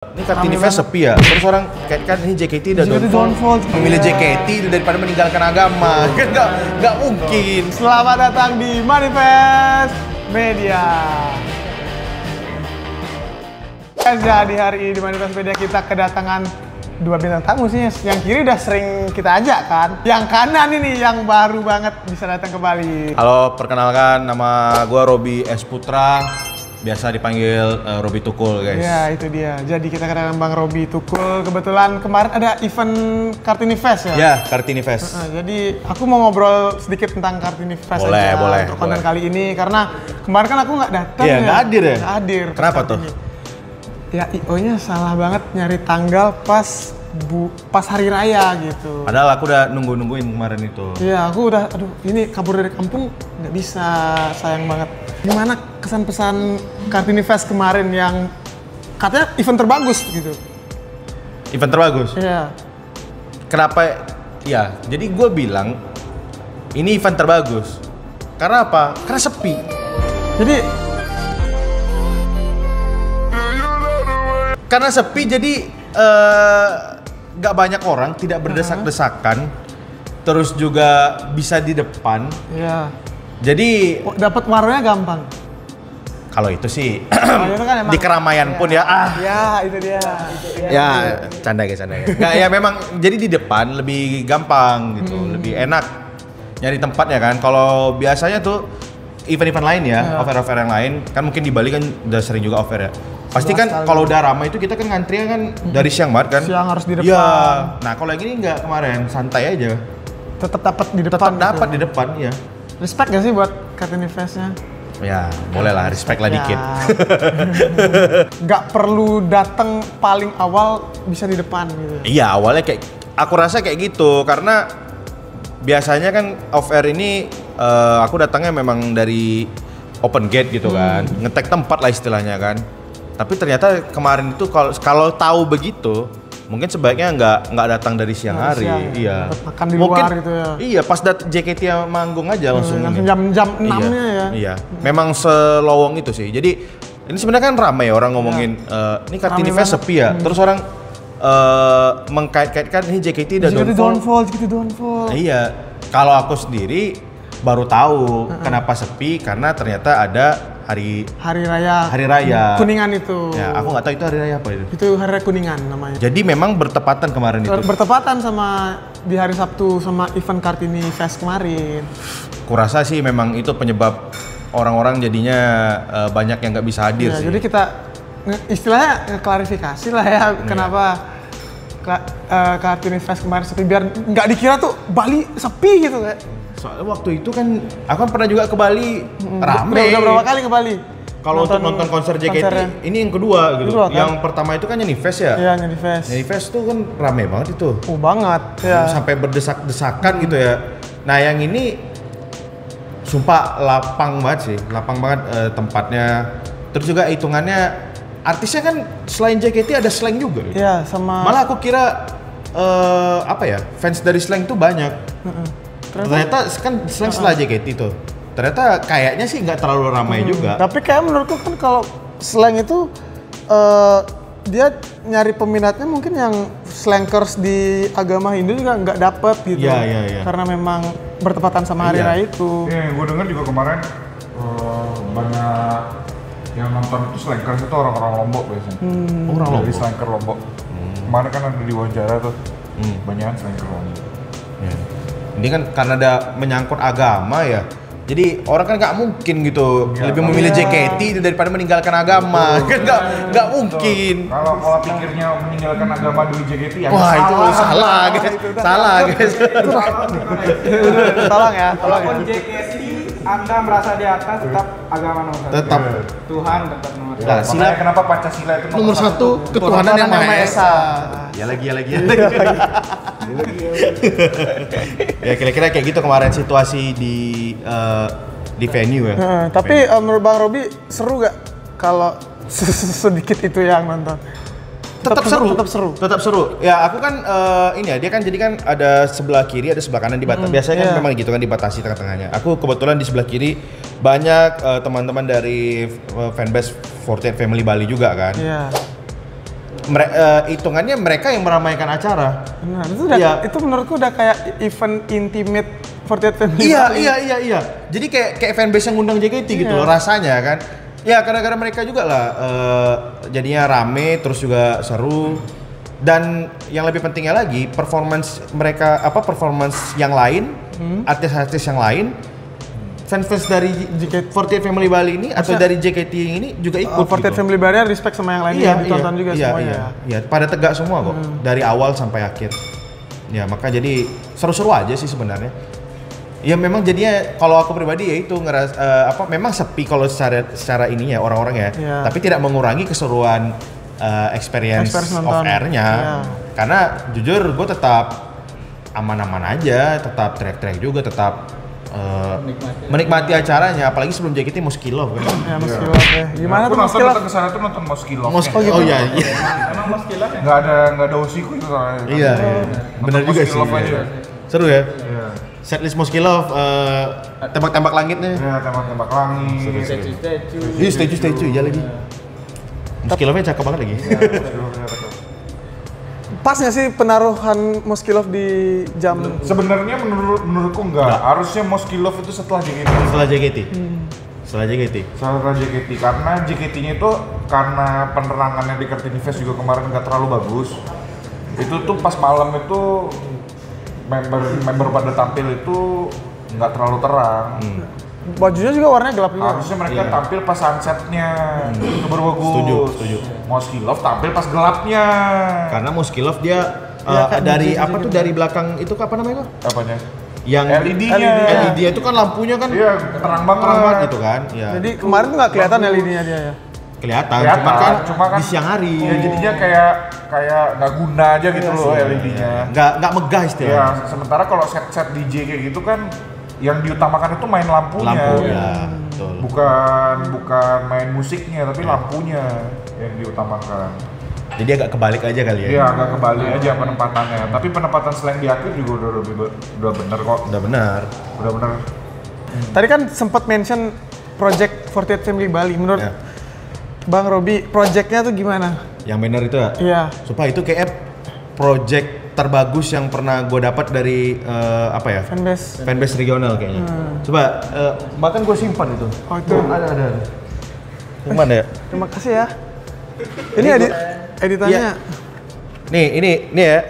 Ini Kartini Fest sepi ya, terus orang kan ini JKT udah downfall, memilih JKT daripada meninggalkan agama. Kan nggak mungkin. Selamat datang di Manifest Media. Jadi hari ini di Manifest Media kita kedatangan dua bintang tamu sih. Yang kiri udah sering kita ajak kan. Yang kanan ini yang baru banget bisa datang kembali. Halo, perkenalkan nama gue Robi S. Putra. Biasa dipanggil Robi Tukul, guys. Ya, itu dia. Jadi kita kedatangan Bang Robi Tukul. Kebetulan kemarin ada event Kartini Fest ya? Ya, Kartini Fest. Jadi aku mau ngobrol sedikit tentang Kartini Fest boleh, aja boleh, untuk konten boleh. kali ini. Karena kemarin kan aku nggak datang Iya, nggak hadir ya? Nggak hadir. Kenapa tuh? Ya, IO-nya salah banget nyari tanggal pas hari raya gitu. Padahal aku udah nungguin kemarin itu. Iya, aku udah, aduh ini kabur dari kampung nggak bisa, sayang banget. Gimana kesan pesan Kartini Fest kemarin yang katanya event terbagus gitu? Event terbagus? Iya. Kenapa? Ya, jadi gue bilang ini event terbagus. Karena apa? Karena sepi. Jadi Karena sepi jadi nggak banyak orang, tidak berdesak-desakan, terus juga bisa di depan. ya, Jadi dapat warnanya gampang. kalau itu sih Itu kan emang, di keramaian pun ya Ya, itu dia. ya canda guys. Nggak, ya memang jadi di depan lebih gampang gitu, lebih enak nyari tempatnya kan. Kalau biasanya tuh event-event lain ya, offer-offer yang lain kan mungkin di Bali kan udah sering juga offer ya. Pasti kan kalau udah ramai itu kita kan ngantrinya kan dari siang banget kan. Siang harus di depan. Iya. Nah, kalau yang ini nggak, kemarin santai aja. Tetap dapat di depan. Tetap gitu. dapat di depan ya. Respect gak sih buat Kartini Fest-nya? Ya, boleh lah, respect lah dikit. Nggak perlu datang paling awal, bisa di depan gitu. Iya, awalnya kayak aku rasa kayak gitu karena biasanya kan off air ini aku datangnya memang dari open gate gitu kan, ngetek tempat lah istilahnya kan. Tapi ternyata kemarin itu kalau tahu begitu, mungkin sebaiknya nggak datang dari siang hari. Iya. Makan di Mungkin, luar gitu ya. Iya, pas JKT yang manggung aja langsung. Langsung ini. jam 6-nya ya. Iya. Memang selowong itu sih. Jadi ini sebenarnya kan ramai orang ngomongin ini Kartini Fest sepi ya. Terus orang mengkait-kaitkan ini JKT udah JKT downfall. Iya. Kalau aku sendiri baru tahu kenapa sepi karena ternyata ada hari raya Kuningan itu. Ya, aku nggak tahu itu hari raya apa itu. Itu hari raya Kuningan namanya. Jadi memang bertepatan kemarin itu. Bertepatan sama di hari Sabtu sama event Kartini Fest kemarin. Kurasa sih memang itu penyebab orang-orang jadinya banyak yang nggak bisa hadir sih. Jadi kita istilahnya klarifikasi lah ya kenapa Kartini Fest kemarin sepi, biar nggak dikira tuh Bali sepi gitu kayak. Soalnya waktu itu kan aku kan pernah juga ke Bali, rame. Udah berapa kali ke Bali? Kalau untuk nonton konser JKT konsernya. ini yang kedua gitu. Kedua, kan? Yang pertama itu kan Nyanyi Fest ya. Iya, Nyanyi Fest. Nyanyi Fest tuh kan rame banget itu. Banget ya. Sampai berdesak-desakan gitu ya. Nah, yang ini sumpah lapang banget sih. Lapang banget tempatnya. Terus juga hitungannya artisnya kan selain JKT ada Slank juga. Iya, sama Malah aku kira apa ya? Fans dari Slank tuh banyak. Ternyata kan Slank setelah JKT tuh. Ternyata kayaknya sih nggak terlalu ramai juga. Tapi kayak menurutku kan kalau slang itu dia nyari peminatnya mungkin yang slankers di agama Hindu juga nggak dapet gitu. Iya. Karena memang bertepatan sama hari raya itu. Iya, gue denger juga kemarin banyak yang nonton itu slankers itu orang-orang Lombok biasanya. Orang Dari Lombok. slanker Lombok. Kemarin kan ada di wawancara tuh. Banyak slanker Lombok. Ya. Ini kan karena ada menyangkut agama ya. Jadi orang kan nggak mungkin gitu lebih memilih JKT daripada meninggalkan agama. Kan nggak mungkin. Kalau pola pikirnya meninggalkan agama demi JKT ya Wah, itu salah guys. Salah guys. Tolong ya. Walaupun JKT Anda merasa di atas, tetap agama nomor satu. Tetap. Tuhan tetap nomor satu. Nah, Makanya kenapa Pancasila itu nomor satu ketuhanan yang Maha Esa. Ya lagi. Ya kira-kira kayak gitu kemarin situasi di venue ya. Tapi menurut Bang Robi seru gak kalau sedikit itu yang nonton? Tetap seru. Ya aku kan ini ya, dia kan jadi kan ada sebelah kiri ada sebelah kanan dibatasi. Biasanya kan memang gitu kan dibatasi tengah-tengahnya. Aku kebetulan di sebelah kiri banyak teman-teman dari fanbase 48 Family Bali juga kan. hitungannya mereka yang meramaikan acara. Nah, itu udah, Iya. itu menurutku udah kayak event intimate 48 Family. Iya. Jadi kayak fanbase yang ngundang JKT gitu loh rasanya kan. Ya kadang-kadang mereka juga lah jadinya rame terus juga seru. Dan yang lebih pentingnya lagi performance yang lain, artis-artis yang lain, fans dari JKT48 Family Bali ini atau dari JKT ini juga ikut. 48 gitu. Family Bali respect sama yang lainnya ditonton juga semuanya. Iya, pada tegak semua kok dari awal sampai akhir. Ya maka jadi seru-seru aja sih sebenarnya. Ya memang jadinya kalau aku pribadi ya itu memang sepi kalau secara ini ya orang-orang ya. Tapi tidak mengurangi keseruan experience of air-nya. Karena jujur gue tetap aman-aman aja, tetap teriak-teriak juga, tetap menikmati acaranya, apalagi sebelum JKT Moskilov kan. Ya, Moskilov ya. Gimana tuh Moskilov? Ke sana tuh nonton Moskilov. Oh iya. Emang Moskilov ya? Enggak ada Osiko itu soalnya. Iya. Benar juga sih. Aja. Seru ya? Iya. Setlist Moskilov, tembak-tembak langitnya. Iya, tembak-tembak langit. Iya, statue iya lagi. Moskilovnya cakep banget lagi. Pas nggak sih penaruhan Moskilov di jam? Sebenarnya menurutku enggak. Harusnya Moskilov itu setelah JKT. Setelah JKT. Karena JKT-nya itu karena penerangannya di Kartini Fest juga kemarin nggak terlalu bagus. Itu tuh pas malam itu member pada tampil itu nggak terlalu terang. Bajunya juga warnanya gelap juga. Harusnya mereka tampil pas sunsetnya, itu baru bagus. Setuju. Moskilov tampil pas gelapnya. Karena Moskilov dia dari apa tuh dari belakang itu apa namanya? Apanya? Yang LED-nya. LED itu kan lampunya kan Iya, terang banget gitu kan. Ya. Jadi kemarin tuh nggak kelihatan LED-nya dia ya. Kelihatan, cuma kan di siang hari. Ya jadinya kayak nggak guna aja gitu loh LED-nya. Nggak megah istilahnya. Ya, sementara kalau set DJ kayak gitu kan yang diutamakan itu main lampunya. Betul. Bukan main musiknya tapi lampunya yang diutamakan. Jadi agak kebalik aja kali ya. Iya, agak kebalik aja penempatannya. Tapi penempatan slang di akhir juga udah bener kok. Udah benar. Tadi kan sempat mention project 48 Family Bali. Menurut Bang Robi, projectnya tuh gimana? Yang benar itu ya? Iya. Supaya itu kayak project terbagus yang pernah gue dapat dari fanbase regional kayaknya. Coba bahkan gue simpan itu. Oh itu ada. Simpan ya. Terima kasih ya. Ini editannya. Ya. Nih ini ya.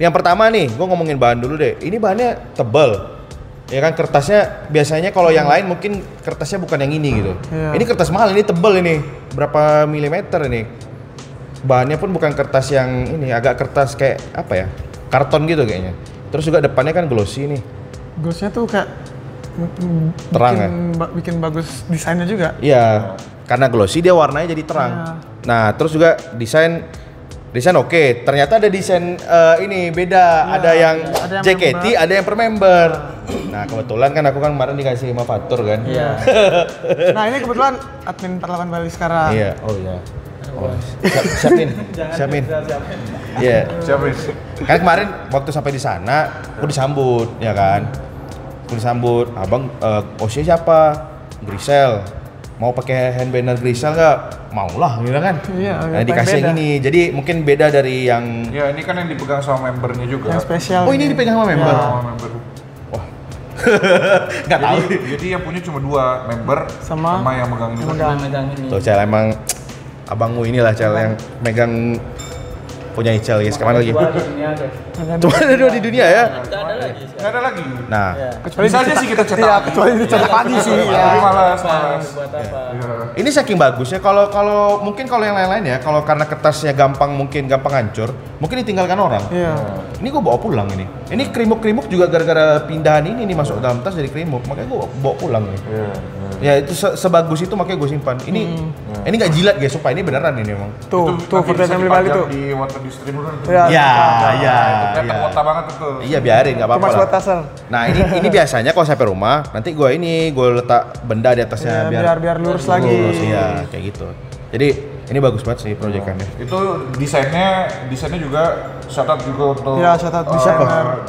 Yang pertama nih, gue ngomongin bahan dulu deh. Ini bahannya tebal. Ya kan kertasnya biasanya kalau yang lain mungkin kertasnya bukan yang ini gitu. Ini kertas mahal, ini tebal ini. Berapa milimeter ini? Bahannya pun bukan kertas yang ini, agak kertas kayak apa ya? Karton gitu kayaknya. Terus juga depannya kan glossy nih. Glossy-nya tuh kayak terang bikin bagus desainnya juga. Iya, karena glossy dia warnanya jadi terang. Nah, terus juga desain oke. Ternyata ada desain ini beda. Ada yang JKT, member. Ada yang per member. Nah, kebetulan kan aku kan kemarin dikasih sama Fatur kan. Iya. Nah, ini kebetulan admin 48 Bali sekarang. Iya, oh iya. Oh, siapin. Iya. Siapin. Kan kemarin waktu sampai di sana, aku disambut, ya kan. Aku disambut, abang, Osnya siapa? Grisel. Mau pakai hand banner Grisel nggak? Maulah, gitu kan. Iya. Nah, dikasih yang ini, jadi mungkin beda dari yang. Ya ini kan yang dipegang sama membernya juga. Yang spesial. Oh ini dipegang sama member. Sama member. Wah. Nggak tahu. Jadi yang punya cuma 2 member sama yang megang ini. Tuh, Cel emang abangmu inilah Cel yang megang punya Icel guys. Kemana lagi? Cuma ada 2 di dunia ya? Nggak ada lagi. Nah, Kecuali bisa aja sih kita cetak. Iya, kecuali dicetak pagi sih. Tapi malas. ini saking bagusnya kalau mungkin kalau yang lain-lain ya, kalau karena kertasnya gampang hancur, mungkin ditinggalkan orang. Iya. Ini gue bawa pulang ini. Ini krimuk juga gara-gara pindahan ini nih masuk dalam tas jadi krimuk, makanya gue bawa pulang nih. Ya itu sebagus itu makanya gue simpan. Ini nggak jilat guys, supaya ini beneran ini emang. Tuh 48 Family Bali tuh. Di water di stream dulu. Ya. Kelihatan kota banget tuh. Iya biarin nggak apa-apa. Mas lah. buat tasel. Nah ini biasanya kalau sampai rumah nanti gue letak benda di atasnya biar lurus lagi. Iya kayak gitu. Jadi ini bagus banget sih proyekannya. Itu desainnya juga shout out juga untuk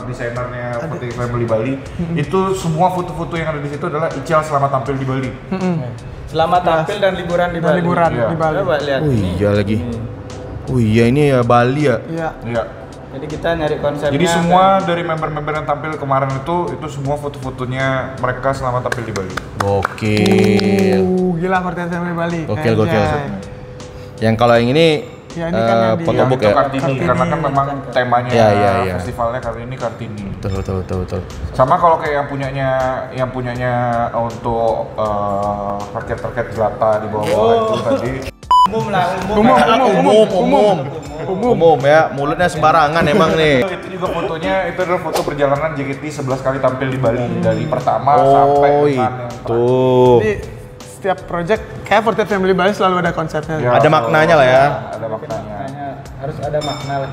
desainernya 48 Family Bali. Itu semua foto-foto yang ada di situ adalah Ical selama tampil di Bali. Selama tampil dan liburan di Bali. Di Bali. Coba lihat. Oh iya lagi. Oh iya ini ya Bali ya. Iya. Iya. Jadi kita nyari konsepnya. Jadi semua dari member-member yang tampil kemarin itu semua foto-fotonya mereka selama tampil di Bali. Gokil. Gila Fortet Family Bali. Gokil, Anjay. gokil. Yang kalau yang ini Ya, ini kan yang di- photobook Yang ya. itu Kartini, karena kan memang temanya Iya. festivalnya kali ini Kartini. Betul. Sama kalau kayak yang punyanya untuk rakyat-rakyat jelata di bawah itu tadi. Umum lah, Umum ya, mulutnya sembarangan emang nih. Itu juga fotonya, itu adalah foto perjalanan JKT 11 kali tampil di Bali dari pertama sampai Oh dengan yang itu. Jadi setiap project kayak Fortet Family Bali selalu ada konsepnya. Ya, Ada maknanya lah ya. Ada maknanya. Makanya harus ada makna lah.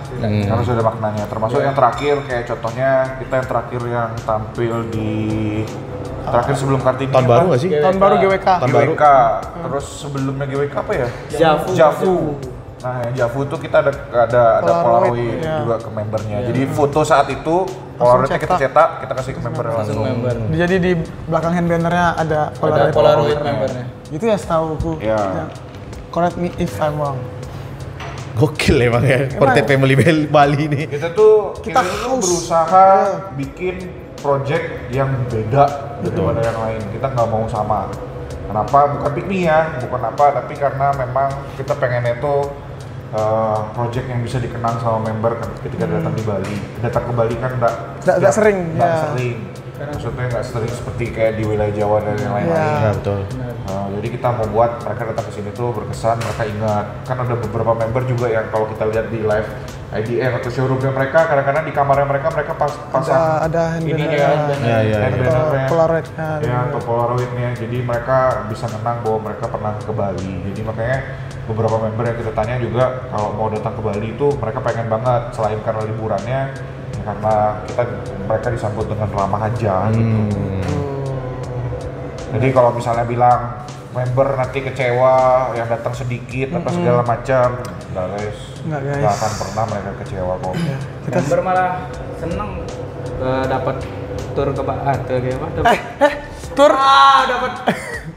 Harus ada maknanya. Termasuk yang terakhir kayak contohnya kita yang terakhir yang tampil di terakhir sebelum Kartini. Tahun baru nggak sih? Tahun baru GWK. Tahun baru. GWK. Terus sebelumnya GWK apa ya? Javu. Nah, yang Javu itu kita ada Polaroid, Polaroid ya. juga ke membernya. Jadi foto saat itu Polaroidnya kita cetak, kita kasih ke member langsung. Member. Jadi di belakang hand bannernya ada Ada Polaroid. Polaroid membernya. Itu ya setauku. Ya. Yang- correct me if I'm wrong. Gokil emang ya, Fortet Family Bali ini. Kita tuh haus. berusaha bikin project yang beda daripada yang lain. Kita nggak mau sama. Kenapa? Bukan pick me ya, bukan apa, tapi karena memang kita pengennya tuh project yang bisa dikenang sama member ketika datang di Bali. Datang ke Bali kan Nggak sering, nggak ya. sering. Maksudnya nggak sering seperti kayak di wilayah Jawa dan yang lain-lain. Ya betul. Jadi kita mau buat mereka datang ke sini tuh berkesan, mereka ingat. Kan ada beberapa member juga yang kalau kita lihat di live IDM atau showroomnya mereka, kadang-kadang di kamarnya mereka pasang Ada hand ininya, banner-nya. Iya. hand banner-nya, Polaroidnya. ya atau Polaroidnya. Jadi mereka bisa menang bahwa mereka pernah ke Bali. Jadi makanya beberapa member yang kita tanya juga kalau mau datang ke Bali itu mereka pengen banget selain karena liburannya, ya karena mereka disambut dengan ramah aja. Gitu. Jadi kalau misalnya bilang member nanti kecewa, yang datang sedikit apa segala macam, enggak guys, Nggak, guys. nggak akan pernah mereka kecewa kok. Member malah seneng dapat tur ke apa? Tur.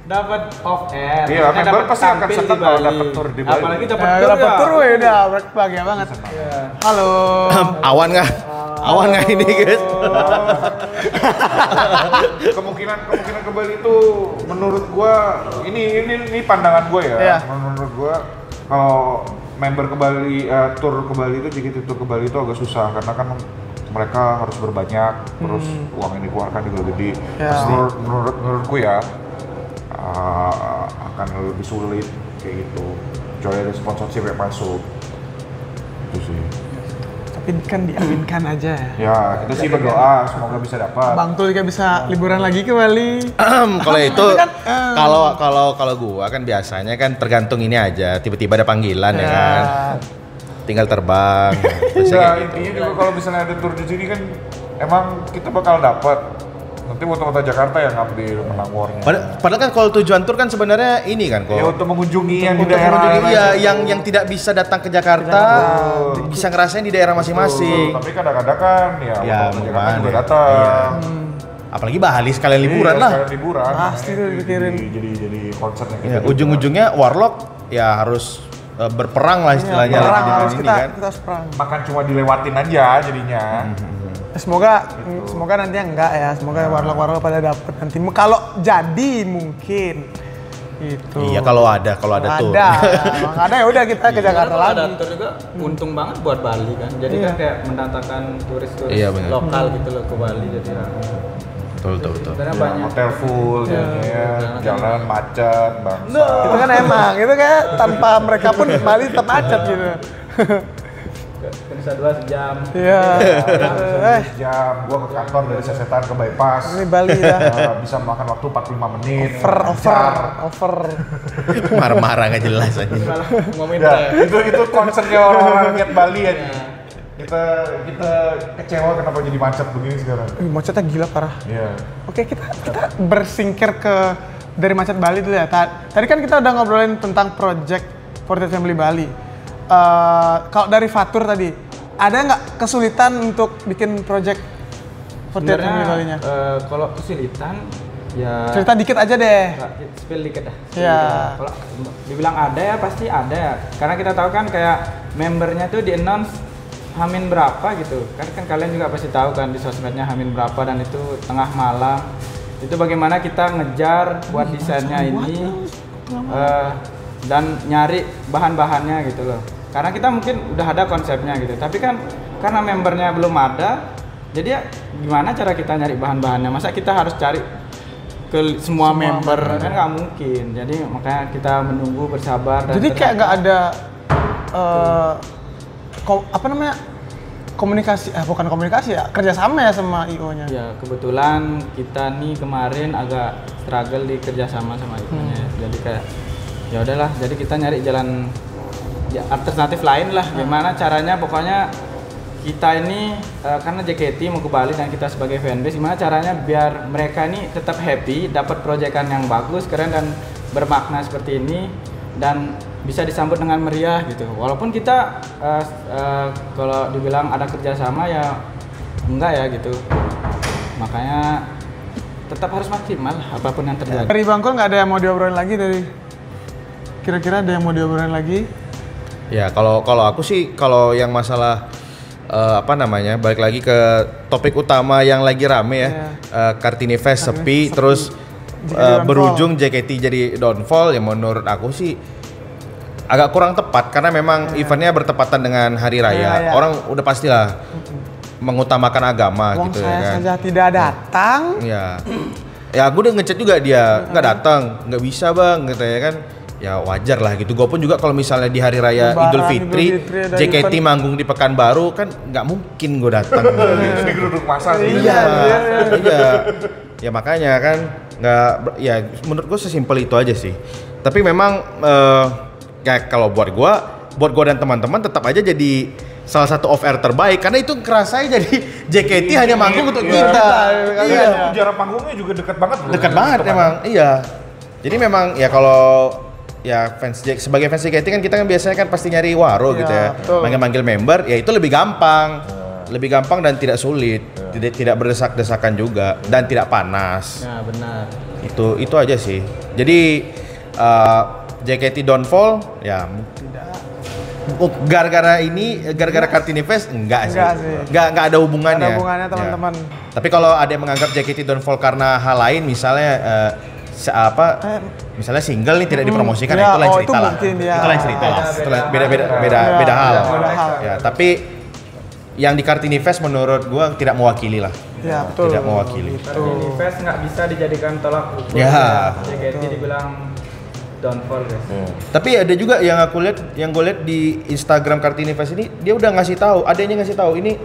Dapat off air. Iya, Maksudnya member dapat pasti akan tampil senang di kalau Bali. dapat tur di Bali. Apalagi dapat Ya, tur. dapat ya. tur udah bahagia banget. Iya. Halo. Awan nggak ini guys? kemungkinan ke Bali itu menurut gua ini pandangan gua ya. Iya. Menurut gua kalau member ke Bali tur ke Bali itu JKT tur ke Bali itu agak susah karena kan mereka harus berbanyak terus uang yang dikeluarkan juga gede. Ya. Menurutku ya akan lebih sulit kayak gitu. Kecuali ada sponsorship yang masuk. Itu sih. Tapi kan diaminkan aja ya. Ya, kita sih berdoa semoga bisa dapat. Bang Tul juga bisa liburan lagi ke Bali. Kalau itu kan, kalau gua kan biasanya kan tergantung ini aja, tiba-tiba ada panggilan ya kan. Tinggal terbang. Biasanya Ya, kayak gitu. intinya juga kalau misalnya ada tour di sini kan emang kita bakal dapat. Nanti Kota Jakarta yang ngambil menang war-nya. Padahal kan kalau tujuan tur kan sebenarnya ini kan Ya kok. untuk mengunjungi yang di Untuk daerah mengunjungi, iya, lain. yang tidak bisa datang ke Jakarta bisa ngerasain di daerah masing-masing. Tapi kadang-kadang kan ya, Ya, Kota mau Jakarta kemana? juga datang. Iya. Apalagi Bali sekalian liburan Iya, lah. sekalian liburan. Pasti tuh dipikirin. Jadi konsernya kita. Ya, ujung-ujungnya Warlock ya harus berperang lah istilahnya Perang dengan harus ini kita kan. kita harus perang. Makan cuma dilewatin aja jadinya. Semoga nanti enggak ya. Semoga warlock pada dapet nanti. Kalau jadi mungkin itu. Iya kalau ada tuh. Ada. Kalau nggak ada ya udah kita ke Jakarta Kalau ada lagi. tur juga untung banget buat Bali kan. Jadi kan kayak mendatangkan turis-turis Iya, benar. lokal gitu loh ke Bali jadi Betul. sebenarnya Ya, banyak. hotel full jadinya ya. Jalan macet, bangsa. Itu kan emang, itu kayak tanpa mereka pun Bali tetap macet gitu. Bisa 2 jam. Iya. Jam gua ke kantor dari Sesetan ke Bypass. Ini Bali ya. Bisa makan waktu 45 menit. Over. Marah-marah nggak jelas aja. Malah ngomongin Ya, itu concernnya orang-orang lihat Bali ya. Kita kecewa kenapa jadi macet begini sekarang. Macetnya gila parah. Iya. Oke, kita bersingkir dari macet Bali dulu ya. Tadi kan kita udah ngobrolin tentang project Fortet Family Bali. Kalau dari Fatur tadi, ada nggak kesulitan untuk bikin project Fortet Family Bali-nya? Kalau kesulitan ya Cerita dikit aja deh. spill dikit dah. Ya. Kalau dibilang ada ya pasti ada ya. Karena kita tahu kan kayak membernya tuh di announce Hamin berapa gitu. Kan kalian juga pasti tahu kan di sosmednya Hamin berapa dan itu tengah malam. Itu bagaimana kita ngejar buat desainnya ini dan nyari bahan-bahannya gitu loh. Karena kita mungkin udah ada konsepnya gitu, tapi kan karena membernya belum ada, jadi ya gimana cara kita nyari bahan-bahannya? Masa kita harus cari ke semua member kan nggak mungkin. Jadi makanya kita menunggu bersabar. Dan jadi kayak nggak ada komunikasi, bukan komunikasi ya, kerjasama ya sama IO-nya. Ya kebetulan kita nih kemarin agak struggle di kerjasama sama IO-nya. Jadi kayak ya udahlah, jadi kita nyari jalan ya, alternatif lain lah. Gimana caranya? Pokoknya kita ini karena JKT mau ke Bali dan kita sebagai fanbase, gimana caranya biar mereka ini tetap happy, dapat proyekan yang bagus, keren dan bermakna seperti ini dan bisa disambut dengan meriah gitu. Walaupun kita kalau dibilang ada kerjasama ya enggak ya gitu. Makanya tetap harus maksimal apapun yang terjadi. Dari Bangkol nggak ada yang mau diobrolin lagi dari? Kira-kira ada yang mau diobrolin lagi? Ya kalau aku sih kalau yang masalah balik lagi ke topik utama yang lagi rame ya, Kartini Fest sepi, terus berujung JKT jadi downfall, ya menurut aku sih agak kurang tepat karena memang eventnya bertepatan dengan hari raya. Orang udah pastilah mengutamakan agama gitu ya kan. Saya saja tidak datang. Ya aku udah ngechat juga dia nggak datang, nggak bisa bang gitu ya kan. Ya wajar lah gitu. Gue pun juga kalau misalnya di hari raya Idul Fitri JKT manggung di Pekanbaru kan nggak mungkin gue datang. Ini geruduk masa sih. Iya. Ya makanya kan nggak, ya menurut gue sesimpel itu aja sih. Tapi memang ya kalau buat gue dan teman-teman tetap aja jadi salah satu off air terbaik karena itu kerasanya jadi JKT hanya manggung untuk kita. Iya. Jarak panggungnya juga dekat banget. Dekat banget emang. Iya. Jadi memang ya kalau ya sebagai fans JKT kan kita kan biasanya kan pasti nyari waro gitu ya. Manggil-manggil member ya itu lebih gampang. Lebih gampang dan tidak sulit. Tidak berdesak-desakan juga dan tidak panas. Ya benar. Itu aja sih. Jadi JKT downfall ya gara-gara Kartini Fest enggak sih. Enggak ada hubungannya. Ada hubungannya teman-teman. Ya. Tapi kalau ada yang menganggap JKT downfall karena hal lain misalnya misalnya single nih tidak dipromosikan, ya, itu lain cerita lah. Itu lain cerita lah. Beda hal. Ya, tapi yang di Kartini Fest menurut gua tidak mewakili lah. Ya, betul. Tidak mewakili. Kartini Fest nggak bisa dijadikan tolak ukur. Ya. JKT dibilang downfall guys. Tapi ada juga yang gue lihat di Instagram Kartini Fest ini dia udah ngasih tahu, adanya ngasih tahu ini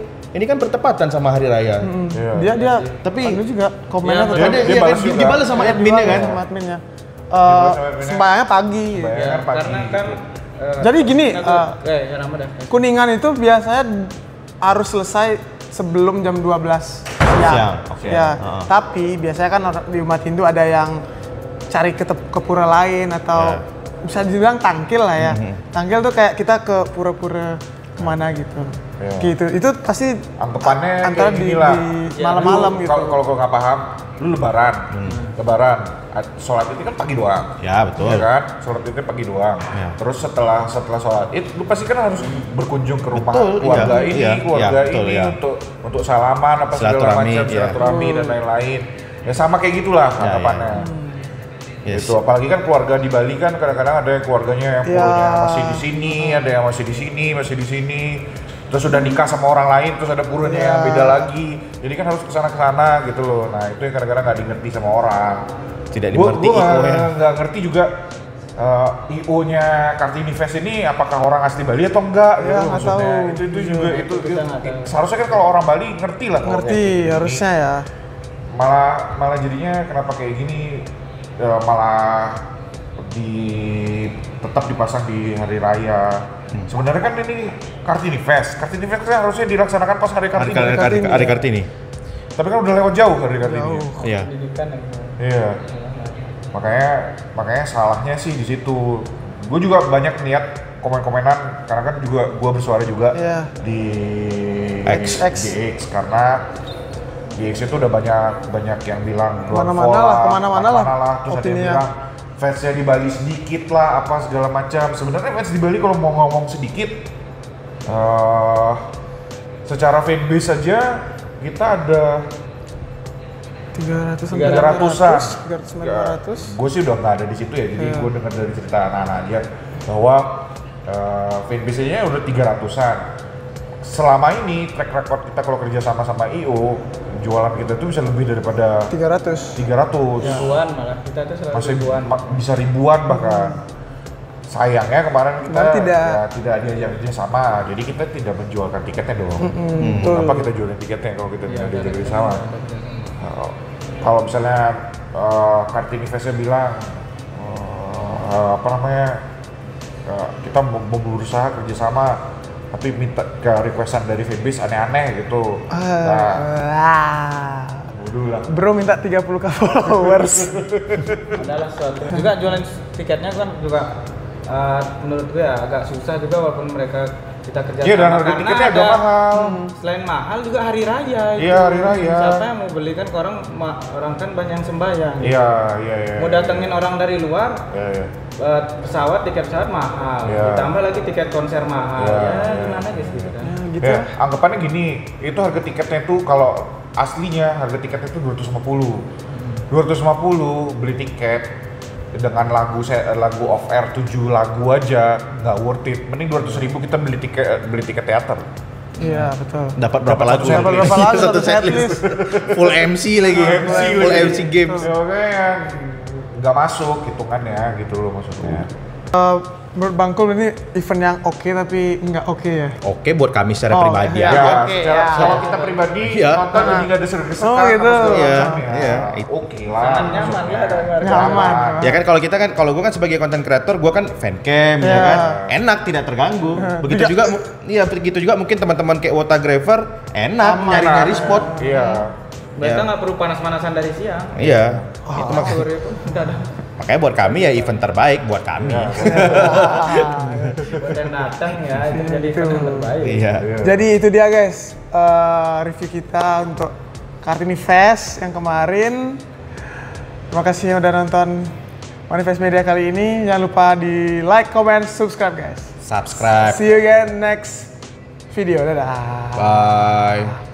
kan bertepatan sama hari raya. Dia tapi ada juga komennya dibalas sama adminnya kan. Sama adminnya. Sembahyangnya pagi. Karena kan jadi gini, Kuningan itu biasanya harus selesai sebelum jam 12 siang. Ya, tapi biasanya kan di umat Hindu ada yang cari ke pura lain atau bisa dibilang tangkil lah ya. Tangkil tuh kayak kita ke pura-pura kemana gitu. Gitu. Itu pasti anggapannya antara kayak di malam-malam gitu. Kalau nggak paham, lu lebaran. Sholat itu kan pagi doang. Ya betul. Ya kan? Sholat itu pagi doang. Ya. Terus setelah sholat itu lu pasti kan harus berkunjung ke rumah keluarga ini untuk salaman apa segala macam, silaturahmi dan lain-lain. Ya sama kayak gitulah anggapannya. Yes. Itu apalagi kan keluarga di Bali kan kadang-kadang ada yang keluarganya yang punya masih di sini, ada yang masih di sini, terus sudah nikah sama orang lain, terus ada purunya yang beda lagi. Jadi kan harus kesana gitu loh. Nah itu yang kadang-kadang nggak dimengerti sama orang. Tidak dimengerti IO-nya. Nggak ngerti juga IO-nya Kartini Fest ini apakah orang asli Bali atau enggak gitu maksudnya. Itu juga itu seharusnya kan kalau orang Bali ngerti lah. Ngerti harusnya ya. Malah jadinya kenapa kayak gini? Malah tetap dipasang di hari raya. Sebenarnya kan ini Kartini Fest kan harusnya dilaksanakan pas hari Kartini. Hari Kartini. Tapi kan udah lewat jauh hari Kartini. Iya. Iya. Makanya salahnya sih di situ. Gue juga banyak niat komen-komenan karena kan juga gue bersuara juga di X karena di X itu udah banyak yang bilang kemana-mana lah, terus ada yang bilang fansnya di Bali sedikit lah apa segala macam. Sebenarnya fans di Bali kalau mau ngomong sedikit Secara fanbase saja kita ada 300-an. 300. Gue sih udah nggak ada di situ ya, jadi gue dengar dari cerita anak-anak aja bahwa fanbase-nya udah 300-an. Selama ini track record kita kalau kerja sama IO, jualan kita tuh bisa lebih daripada 300. Ribuan malah, kita tuh selalu Masih ribuan. bisa ribuan bahkan. Sayangnya kemarin kita tidak diajak kerja sama, jadi kita tidak menjualkan tiketnya dong. Kenapa kita jualin tiketnya kalau kita tidak diajak kerja sama? Kalau misalnya Kartinivest-nya bilang kita mau berusaha kerjasama, tapi minta ke requestan dari fanbase aneh-aneh gitu. Bro minta 30k followers. Adalah suatu juga jualan tiketnya kan juga menurut gue ya agak susah juga walaupun mereka kita kerja Iya, dan harga karena tiketnya agak mahal. Selain mahal juga hari raya. Iya, hari raya. Siapa yang mau beli kan orang kan banyak yang sembahyang. Iya. Mau datengin orang dari luar, Iya. tiket pesawat mahal, Iya. ditambah lagi tiket konser mahal. Iya. Ya gimana guys gitu kan. Gitu. Ya, anggapannya gini, itu harga tiketnya itu kalau aslinya harga tiketnya itu 250. 250 beli tiket dengan lagu off air 7 lagu aja nggak worth it. Mending 200.000 kita beli tiket teater. Iya, betul. Dapat berapa lagu? Dapat berapa lagu? Satu setlist. Full MC lagi. Full MC games. Ya, makanya nggak masuk hitungannya gitu loh maksudnya. Menurut Bang Kul ini event yang oke tapi nggak oke ya? Oke buat kami secara pribadi iya. aja. Oke, Kalau kita pribadi Iya. nonton jadi nggak ada sergesekan. Oh, gitu. Iya. Oke lah. Sangat nyaman maksudnya. lah dengar. Nyaman. Ya kan kalau gue kan sebagai content creator, gue kan fancam ya kan, enak tidak terganggu. Begitu juga mungkin teman-teman kayak Wotagraver enak nyari-nyari spot. Iya. Mereka nggak perlu panas-panasan dari siang. Iya. Itu Sore pun udah ada. makanya buat kami ya event terbaik buat kami. Buat yang datang ya, itu jadi event yang terbaik. Iya. Jadi itu dia guys, review kita untuk Kartinivest yang kemarin. Terima kasih yang udah nonton Manifest Media kali ini. Jangan lupa di like, comment, subscribe guys. Subscribe. See you again next video. Dadah. Bye.